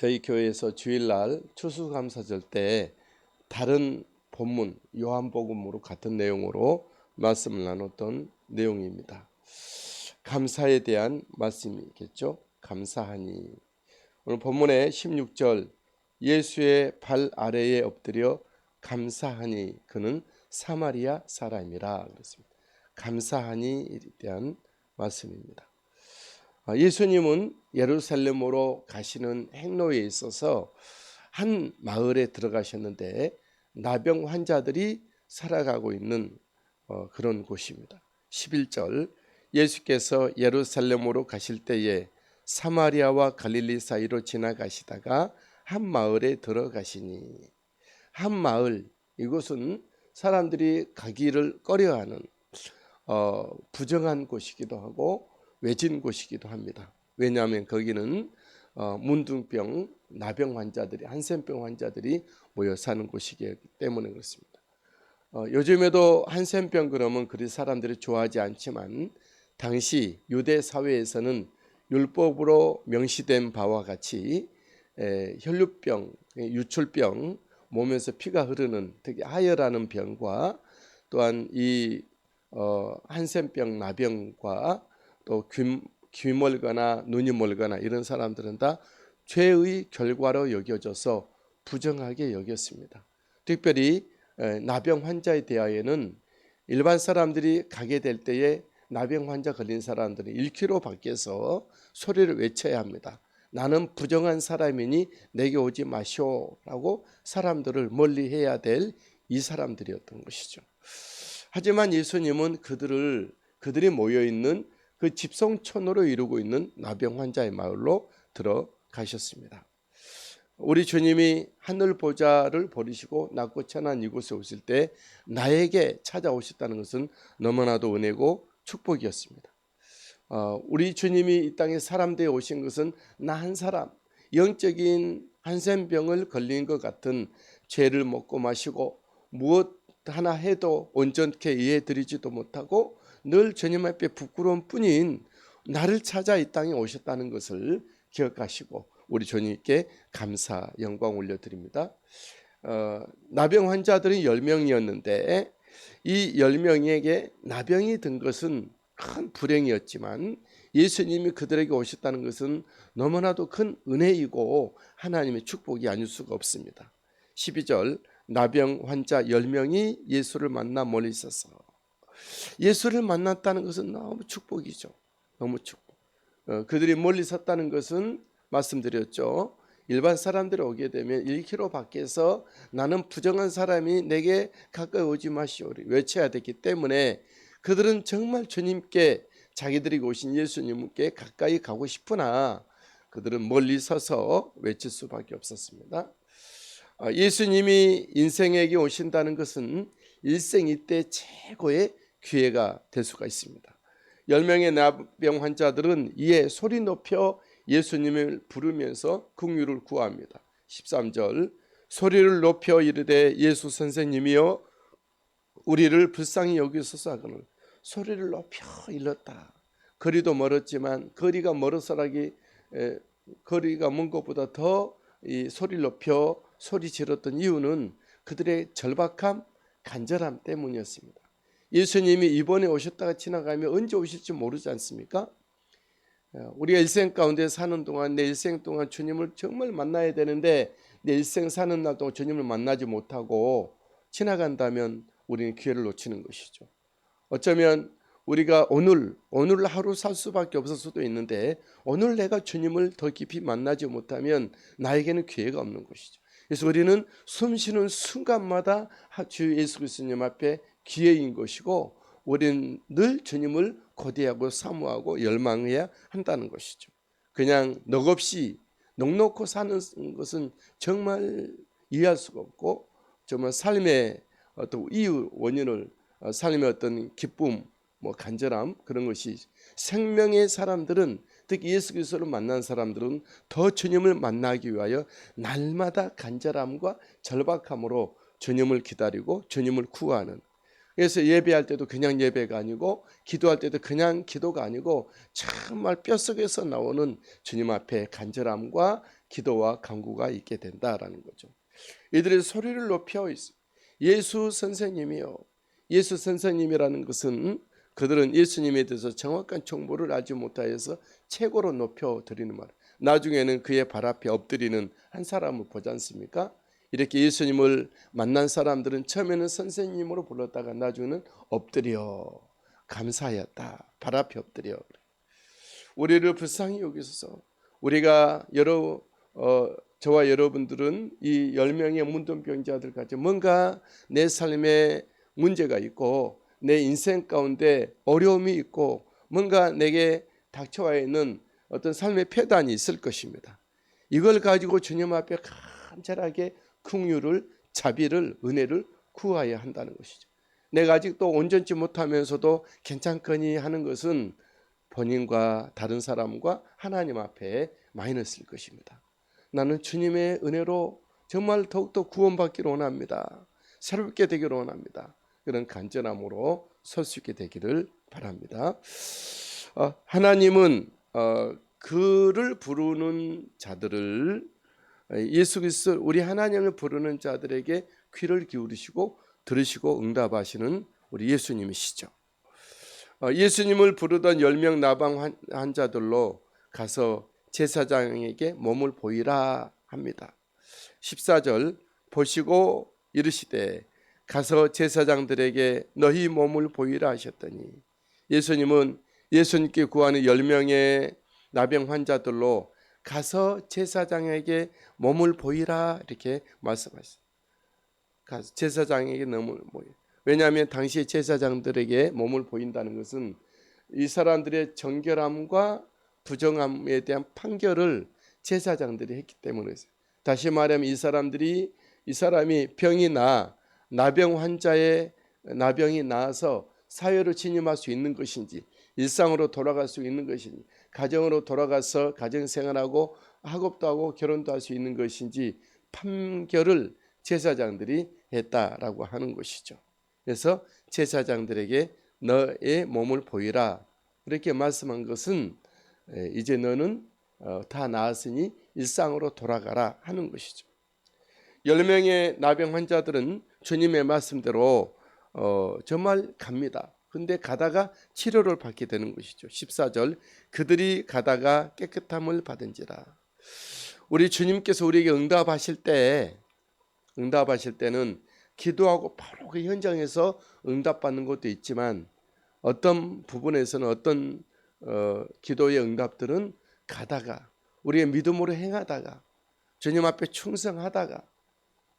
저희 교회에서 주일날 추수감사절 때 다른 본문 요한복음으로 같은 내용으로 말씀을 나눴던 내용입니다. 감사에 대한 말씀이겠죠. 감사하니. 오늘 본문의 16절 예수의 발 아래에 엎드려 감사하니 그는 사마리아 사람이라 그랬습니다. 감사하니에 대한 말씀입니다. 예수님은 예루살렘으로 가시는 행로에 있어서 한 마을에 들어가셨는데 나병 환자들이 살아가고 있는 그런 곳입니다. 11절 예수께서 예루살렘으로 가실 때에 사마리아와 갈릴리 사이로 지나가시다가 한 마을에 들어가시니, 한 마을, 이곳은 사람들이 가기를 꺼려하는 부정한 곳이기도 하고 외진 곳이기도 합니다. 왜냐하면 거기는 문둥병, 나병 환자들이, 한센병 환자들이 모여 사는 곳이기 때문에 그렇습니다. 요즘에도 한센병 그러면 그리 사람들이 좋아하지 않지만 당시 유대 사회에서는 율법으로 명시된 바와 같이 혈류병, 유출병, 몸에서 피가 흐르는 특히 하혈하는 병과 또한 이 한센병, 나병과 또 귀 멀거나 눈이 멀거나 이런 사람들은 다 죄의 결과로 여겨져서 부정하게 여겼습니다. 특별히 나병 환자에 대하여는 일반 사람들이 가게 될 때에 나병 환자 걸린 사람들이 1km 밖에서 소리를 외쳐야 합니다. 나는 부정한 사람이니 내게 오지 마시오라고 사람들을 멀리해야 될 이 사람들이었던 것이죠. 하지만 예수님은 그들이 모여있는 그 집성촌으로 이루고 있는 나병 환자의 마을로 들어가셨습니다. 우리 주님이 하늘 보좌를 버리시고 낮고 천한 이곳에 오실 때 나에게 찾아오셨다는 것은 너무나도 은혜고 축복이었습니다. 우리 주님이 이 땅에 사람 되어 오신 것은 나 한 사람, 영적인 한센병을 걸린 것 같은 죄를 먹고 마시고 무엇 하나 해도 온전케 이해드리지도 못하고 늘 주님 앞에 부끄러운 뿐인 나를 찾아 이 땅에 오셨다는 것을 기억하시고 우리 주님께 감사 영광 올려드립니다. 나병 환자들이 10명이었는데 이 10명에게 나병이 든 것은 큰 불행이었지만 예수님이 그들에게 오셨다는 것은 너무나도 큰 은혜이고 하나님의 축복이 아닐 수가 없습니다. 12절 나병 환자 10명이 예수를 만나 멀리 있어서, 예수를 만났다는 것은 너무 축복이죠. 너무 축복. 그들이 멀리 섰다는 것은 말씀드렸죠. 일반 사람들이 오게 되면 1km 밖에서 나는 부정한 사람이 내게 가까이 오지 마시오 외쳐야 되기 때문에 그들은 정말 주님께, 자기들이 오신 예수님께 가까이 가고 싶으나 그들은 멀리 서서 외칠 수밖에 없었습니다. 예수님이 인생에게 오신다는 것은 일생 이때 최고의 기회가 될 수가 있습니다. 10명의 나병 환자들은 이에 소리 높여 예수님을 부르면서 긍휼을 구합니다. 13절 소리를 높여 이르되 예수 선생님이여 우리를 불쌍히 여기소서 하거늘. 소리를 높여 일렀다. 거리도 멀었지만 거리가 멀어서라기 거리가 먼 것보다 더 이 소리를 높여 소리 지렀던 이유는 그들의 절박함, 간절함 때문이었습니다. 예수님이 이번에 오셨다가 지나가면 언제 오실지 모르지 않습니까? 우리가 일생 가운데 사는 동안 내 일생 동안 주님을 정말 만나야 되는데 내 일생 사는 날 동안 주님을 만나지 못하고 지나간다면 우리는 기회를 놓치는 것이죠. 어쩌면 우리가 오늘 하루 살 수밖에 없을 수도 있는데 오늘 내가 주님을 더 깊이 만나지 못하면 나에게는 기회가 없는 것이죠. 그래서 우리는 숨 쉬는 순간마다 주 예수 그리스도님 앞에 기회인 것이고 우리는 늘 주님을 고대하고 사모하고 열망해야 한다는 것이죠. 그냥 넋없이 넋놓고 사는 것은 정말 이해할 수가 없고 정말 삶의 어떤 이유 원인을 삶의 어떤 기쁨, 간절함 그런 것이 생명의 사람들은 특히 예수 그리스도를 만난 사람들은 더 주님을 만나기 위하여 날마다 간절함과 절박함으로 주님을 기다리고 주님을 구하는, 그래서 예배할 때도 그냥 예배가 아니고 기도할 때도 그냥 기도가 아니고 정말 뼛속에서 나오는 주님 앞에 간절함과 기도와 간구가 있게 된다라는 거죠. 이들이 소리를 높여 있어요. 예수 선생님이요. 예수 선생님이라는 것은 그들은 예수님에 대해서 정확한 정보를 알지 못하여서 최고로 높여 드리는 말. 나중에는 그의 발 앞에 엎드리는 한 사람을 보지 않습니까? 이렇게 예수님을 만난 사람들은 처음에는 선생님으로 불렀다가 나중에는 엎드려 감사하였다. 발 앞에 엎드려. 우리를 불쌍히 여기소서. 우리가 저와 여러분들은 이 10명의 문둥병자들까지 뭔가 내 삶에 문제가 있고 내 인생 가운데 어려움이 있고 뭔가 내게 닥쳐와 있는 어떤 삶의 폐단이 있을 것입니다. 이걸 가지고 주님 앞에 간절하게 긍휼을, 자비를, 은혜를 구해야 한다는 것이죠. 내가 아직도 온전치 못하면서도 괜찮거니 하는 것은 본인과 다른 사람과 하나님 앞에 마이너스일 것입니다. 나는 주님의 은혜로 정말 더욱더 구원받기를 원합니다. 새롭게 되기를 원합니다. 그런 간절함으로 설 수 있게 되기를 바랍니다. 하나님은 그를 부르는 자들을 예수 그리스도 우리 하나님을 부르는 자들에게 귀를 기울이시고 들으시고 응답하시는 우리 예수님이시죠. 예수님을 부르던 10명 나방 환자들로 가서 제사장에게 몸을 보이라 합니다. 14절 보시고 이르시되 가서 제사장들에게 너희 몸을 보이라 하셨더니 예수님은 예수님께 구하는 10명의 나병 환자들로 가서 제사장에게 몸을 보이라 이렇게 말씀하셨어요. 가서 제사장에게 몸을 보이라. 왜냐하면 당시 제사장들에게 몸을 보인다는 것은 이 사람들의 정결함과 부정함에 대한 판결을 제사장들이 했기 때문에 다시 말하면 이 사람이 병이 나 나병 환자의 나병이 나아서 사회로 진입할 수 있는 것인지 일상으로 돌아갈 수 있는 것인지 가정으로 돌아가서 가정생활하고 학업도 하고 결혼도 할 수 있는 것인지 판결을 제사장들이 했다라고 하는 것이죠. 그래서 제사장들에게 너의 몸을 보이라 이렇게 말씀한 것은 이제 너는 다 나았으니 일상으로 돌아가라 하는 것이죠. 10명의 나병 환자들은 주님의 말씀대로 정말 갑니다. 근데 가다가 치료를 받게 되는 것이죠. 14절 그들이 가다가 깨끗함을 받은지라. 우리 주님께서 우리에게 응답하실 때는 기도하고 바로 그 현장에서 응답받는 것도 있지만 어떤 부분에서는 어떤 기도의 응답들은 가다가 우리의 믿음으로 행하다가 주님 앞에 충성하다가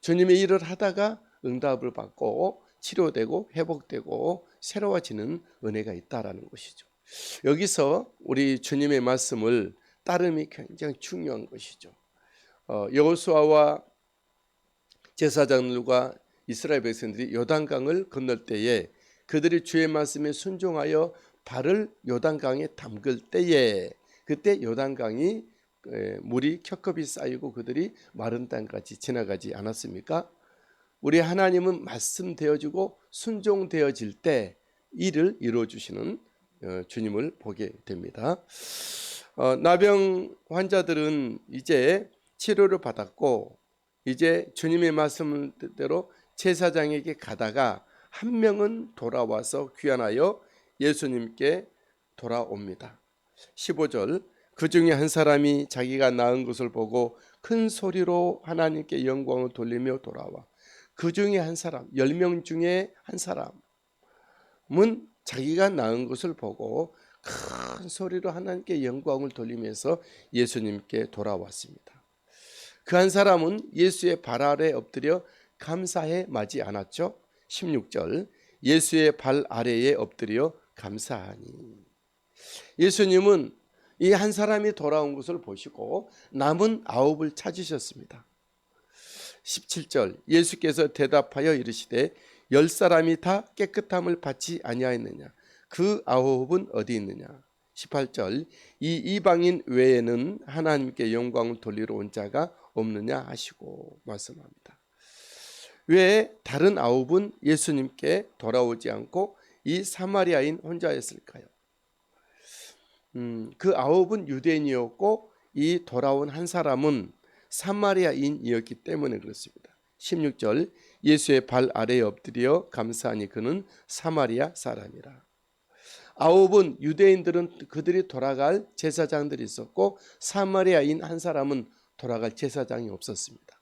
주님의 일을 하다가 응답을 받고 치료되고 회복되고 새로워지는 은혜가 있다라는 것이죠. 여기서 우리 주님의 말씀을 따름이 굉장히 중요한 것이죠. 여호수아와 제사장들과 이스라엘 백성들이 요단강을 건널 때에 그들이 주의 말씀에 순종하여 발을 요단강에 담글 때에 그때 요단강이 물이 켜컵이 쌓이고 그들이 마른 땅까지 지나가지 않았습니까? 우리 하나님은 말씀되어지고 순종되어질 때 일을 이루어주시는 주님을 보게 됩니다. 나병 환자들은 이제 치료를 받았고 이제 주님의 말씀대로 제사장에게 가다가 한 명은 돌아와서 귀환하여 예수님께 돌아옵니다. 15절 그 중에 한 사람이 자기가 낳은 것을 보고 큰 소리로 하나님께 영광을 돌리며 돌아와. 그 중에 한 사람, 10명 중에 한 사람은 자기가 낳은 것을 보고 큰 소리로 하나님께 영광을 돌리면서 예수님께 돌아왔습니다. 그 한 사람은 예수의 발 아래 엎드려 감사해 마지 않았죠. 16절 예수의 발 아래에 엎드려 감사하니. 예수님은 이 한 사람이 돌아온 것을 보시고 남은 9을 찾으셨습니다. 17절 예수께서 대답하여 이르시되 10사람이 다 깨끗함을 받지 아니하였느냐 그 9은 어디 있느냐. 18절 이 이방인 외에는 하나님께 영광을 돌리러 온 자가 없느냐 하시고 말씀합니다. 왜 다른 9은 예수님께 돌아오지 않고 이 사마리아인 혼자였을까요? 그 9은 유대인이었고 이 돌아온 한 사람은 사마리아인이었기 때문에 그렇습니다. 16절 예수의 발 아래에 엎드려 감사하니 그는 사마리아 사람이라. 아홉은 유대인들은 그들이 돌아갈 제사장들이 있었고 사마리아인 한 사람은 돌아갈 제사장이 없었습니다.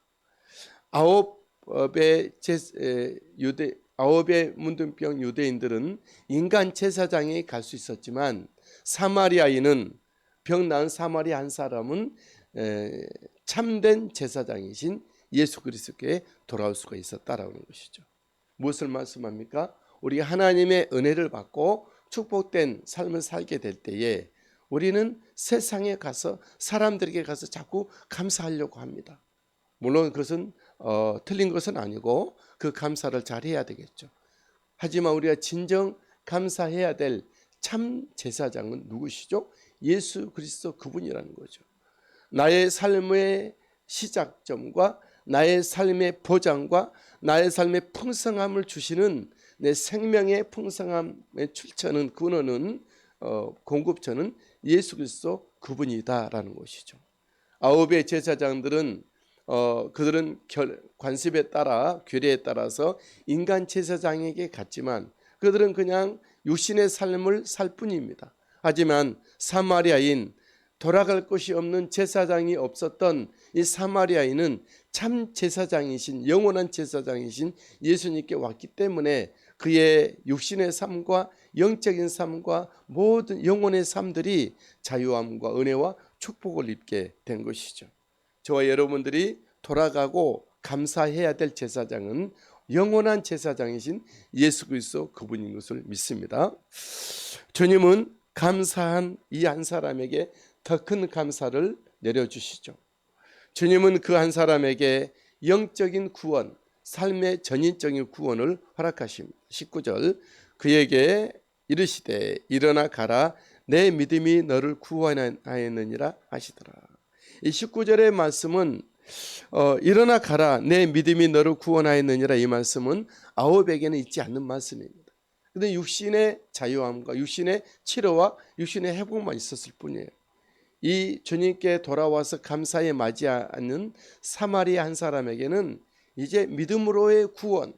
아홉의 문둥병 유대인들은 인간 제사장에 갈 수 있었지만 사마리아인은 병 나은 사마리아 한 사람은 참된 제사장이신 예수 그리스도께 돌아올 수가 있었다라는 것이죠. 무엇을 말씀합니까? 우리가 하나님의 은혜를 받고 축복된 삶을 살게 될 때에 우리는 세상에 가서 사람들에게 가서 자꾸 감사하려고 합니다. 물론 그것은 틀린 것은 아니고 그 감사를 잘 해야 되겠죠. 하지만 우리가 진정 감사해야 될 참 제사장은 누구시죠? 예수 그리스도 그분이라는 거죠. 나의 삶의 시작점과 나의 삶의 보장과 나의 삶의 풍성함을 주시는 내 생명의 풍성함의 출처는 근원은 공급처는 예수 그리스도 그분이다라는 것이죠. 아홉의 제사장들은 그들은 관습에 따라 규례에 따라서 인간 제사장에게 갔지만 그들은 그냥 육신의 삶을 살 뿐입니다. 하지만 사마리아인 돌아갈 곳이 없는 제사장이 없었던 이 사마리아인은 참 제사장이신 영원한 제사장이신 예수님께 왔기 때문에 그의 육신의 삶과 영적인 삶과 모든 영혼의 삶들이 자유함과 은혜와 축복을 입게 된 것이죠. 저와 여러분들이 돌아가고 감사해야 될 제사장은 영원한 제사장이신 예수 그리스도 그분인 것을 믿습니다. 주님은 감사한 이 한 사람에게 더 큰 감사를 내려주시죠. 주님은 그 한 사람에게 영적인 구원, 삶의 전인적인 구원을 허락하십니다. 19절 그에게 이르시되 일어나 가라 내 믿음이 너를 구원하였느니라 하시더라. 이 19절의 말씀은 일어나 가라 내 믿음이 너를 구원하였느니라 이 말씀은 아홉에게는 있지 않는 말씀입니다. 그런데 육신의 자유함과 육신의 치료와 육신의 회복만 있었을 뿐이에요. 이 주님께 돌아와서 감사에 맞이하는 사마리아 한 사람에게는 이제 믿음으로의 구원,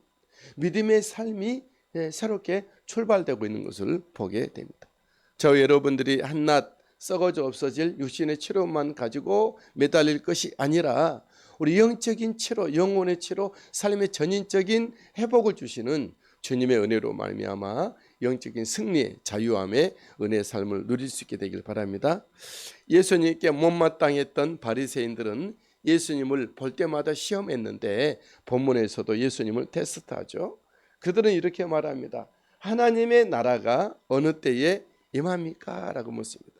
믿음의 삶이 새롭게 출발되고 있는 것을 보게 됩니다. 저 여러분들이 한낱 썩어져 없어질 육신의 치료만 가지고 매달릴 것이 아니라 우리 영적인 치료, 영혼의 치료, 삶의 전인적인 회복을 주시는 주님의 은혜로 말미암아 영적인 승리의 자유함의 은혜의 삶을 누릴 수 있게 되길 바랍니다. 예수님께 못마땅했던 바리새인들은 예수님을 볼 때마다 시험했는데 본문에서도 예수님을 테스트하죠. 그들은 이렇게 말합니다. 하나님의 나라가 어느 때에 임합니까? 라고 묻습니다.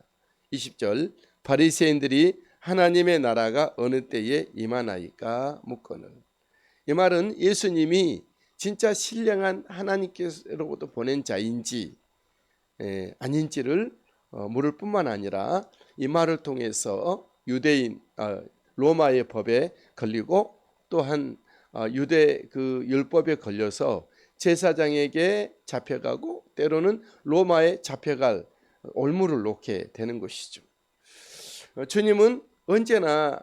20절 바리새인들이 하나님의 나라가 어느 때에 임하나이까 묻거늘. 이 말은 예수님이 진짜 신령한 하나님께로부터 보낸 자인지 아닌지를 물을 뿐만 아니라 이 말을 통해서 유대인 로마의 법에 걸리고 또한 유대 그 율법에 걸려서 제사장에게 잡혀가고 때로는 로마에 잡혀갈 올무를 놓게 되는 것이죠. 주님은 언제나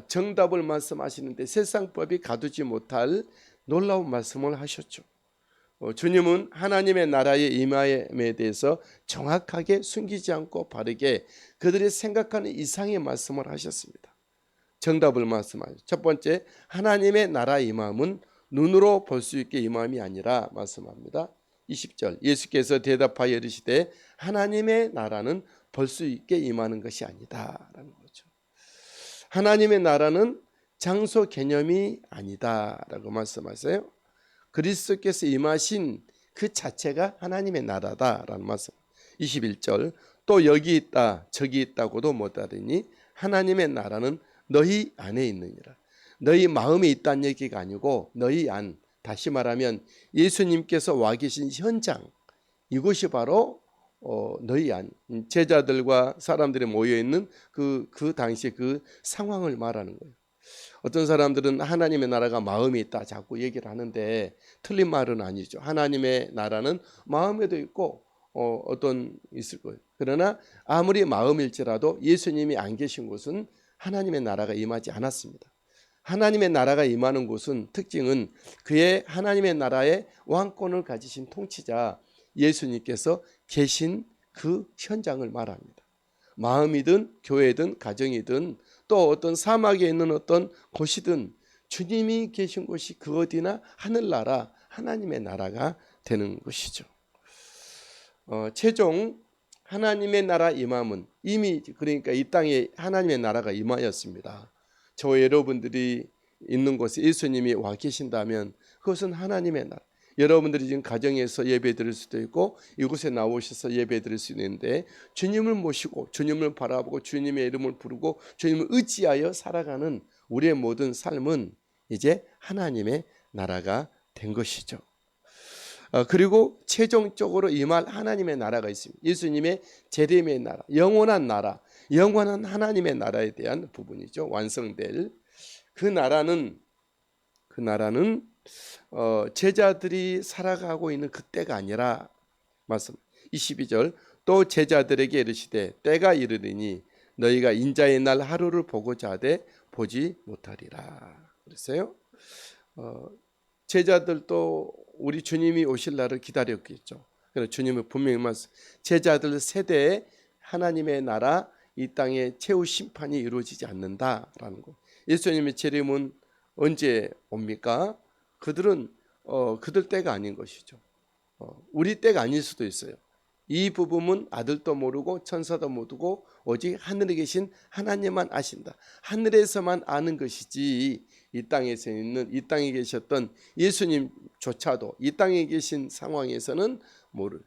정답을 말씀하시는데 세상 법이 가두지 못할 놀라운 말씀을 하셨죠. 주님은 하나님의 나라의 임함에 대해서 정확하게 숨기지 않고 바르게 그들이 생각하는 이상의 말씀을 하셨습니다. 정답을 말씀하셨죠. 첫 번째, 하나님의 나라 임함은 눈으로 볼 수 있게 임함이 아니라 말씀합니다. 20절 예수께서 대답하여 이르시되 하나님의 나라는 볼 수 있게 임하는 것이 아니다라는 거죠. 하나님의 나라는 장소 개념이 아니다라고 말씀하세요. 그리스도께서 임하신 그 자체가 하나님의 나라다라는 말씀. 21절 또 여기 있다 저기 있다고도 못하리니 하나님의 나라는 너희 안에 있느니라. 너희 마음에 있다는 얘기가 아니고 너희 안, 다시 말하면 예수님께서 와 계신 현장, 이곳이 바로 너희 안, 제자들과 사람들이 모여있는 그 당시 그 상황을 말하는 거예요. 어떤 사람들은 하나님의 나라가 마음에 있다 자꾸 얘기를 하는데 틀린 말은 아니죠. 하나님의 나라는 마음에도 있고 어떤 있을 거예요. 그러나 아무리 마음일지라도 예수님이 안 계신 곳은 하나님의 나라가 임하지 않았습니다. 하나님의 나라가 임하는 곳은 특징은 그의 하나님의 나라의 왕권을 가지신 통치자 예수님께서 계신 그 현장을 말합니다. 마음이든 교회든 가정이든 또 어떤 사막에 있는 어떤 곳이든 주님이 계신 곳이 그 어디나 하늘나라 하나님의 나라가 되는 것이죠. 최종 하나님의 나라 임함은 이미 그러니까 이 땅에 하나님의 나라가 임하였습니다. 저 여러분들이 있는 곳에 예수님이 와 계신다면 그것은 하나님의 나라. 여러분들이 지금 가정에서 예배 드릴 수도 있고 이곳에 나오셔서 예배 드릴 수 있는데 주님을 모시고 주님을 바라보고 주님의 이름을 부르고 주님을 의지하여 살아가는 우리의 모든 삶은 이제 하나님의 나라가 된 것이죠. 그리고 최종적으로 임할 하나님의 나라가 있습니다. 예수님의 재림의 나라, 영원한 나라, 영원한 하나님의 나라에 대한 부분이죠. 완성될 그 나라는 제자들이 살아가고 있는 그때가 아니라 말씀 22절 또 제자들에게 이르시되 때가 이르리니 너희가 인자의 날 하루를 보고자 하되 보지 못하리라 그랬어요. 제자들도 우리 주님이 오실 날을 기다렸겠죠. 그래서 주님은 분명히 말씀 제자들 세대에 하나님의 나라 이 땅에 최후 심판이 이루어지지 않는다라는 거. 예수님의 재림은 언제 옵니까? 그들은 그들 때가 아닌 것이죠. 우리 때가 아닐 수도 있어요. 이 부분은 아들도 모르고 천사도 모르고 오직 하늘에 계신 하나님만 아신다. 하늘에서만 아는 것이지 이 땅에서 있는 이 땅에 계셨던 예수님조차도 이 땅에 계신 상황에서는 모를.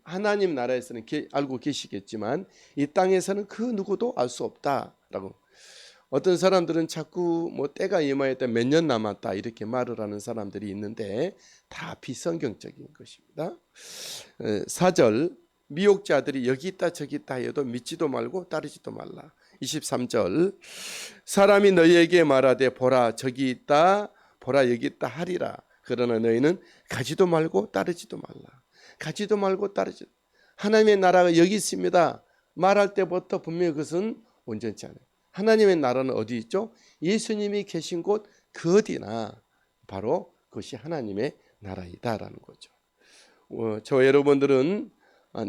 하나님 나라에서는 알고 계시겠지만 이 땅에서는 그 누구도 알 수 없다라고. 어떤 사람들은 자꾸 뭐 때가 임하였다 몇 년 남았다 이렇게 말을 하는 사람들이 있는데 다 비성경적인 것입니다. 4절 미혹자들이 여기 있다 저기 있다 해도 믿지도 말고 따르지도 말라. 23절 사람이 너희에게 말하되 보라 저기 있다 보라 여기 있다 하리라. 그러나 너희는 가지도 말고 따르지도 말라. 가지도 말고 따르지도. 하나님의 나라가 여기 있습니다. 말할 때부터 분명히 그것은 온전치 않아요. 하나님의 나라는 어디 있죠? 예수님이 계신 곳 그 어디나 바로 그것이 하나님의 나라이다라는 거죠. 저 여러분들은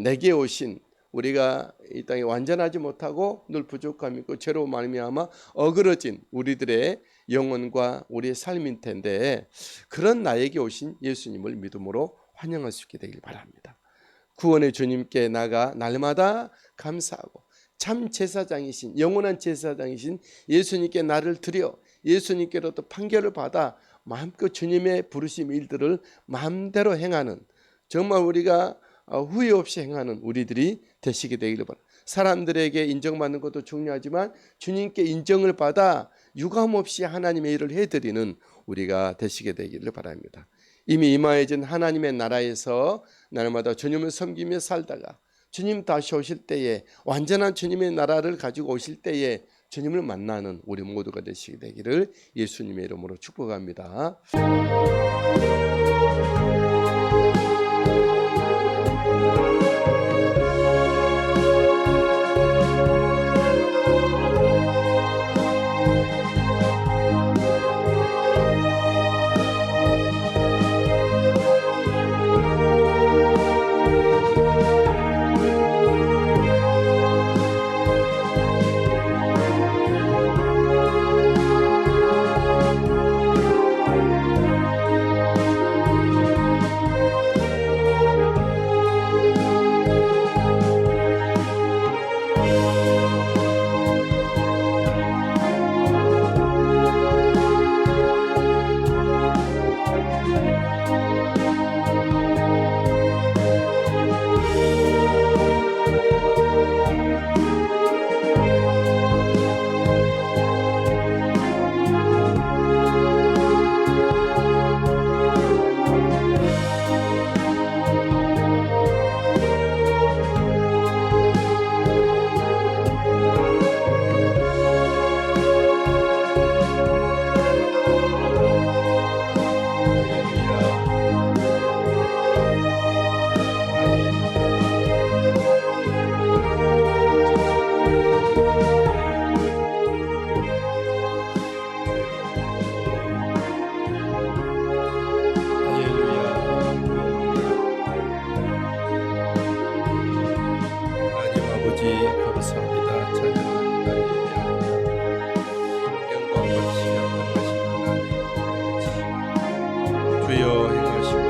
내게 오신 우리가 이 땅에 완전하지 못하고 늘 부족함이 있고 죄로 말미암아 어그러진 우리들의 영혼과 우리의 삶일 텐데 그런 나에게 오신 예수님을 믿음으로 환영할 수 있게 되길 바랍니다. 구원의 주님께 나가 날마다 감사하고 참 제사장이신 영원한 제사장이신 예수님께 나를 드려 예수님께로부터 판결을 받아 마음껏 주님의 부르심 일들을 마음대로 행하는 정말 우리가 후회 없이 행하는 우리들이 되시게 되기를 바랍니다. 사람들에게 인정받는 것도 중요하지만 주님께 인정을 받아 유감없이 하나님의 일을 해드리는 우리가 되시게 되기를 바랍니다. 이미 임하여진 하나님의 나라에서 날마다 주님을 섬기며 살다가 주님 다시 오실 때에 완전한 주님의 나라를 가지고 오실 때에 주님을 만나는 우리 모두가 되시게 되기를 예수님의 이름으로 축복합니다. 주여 행하시고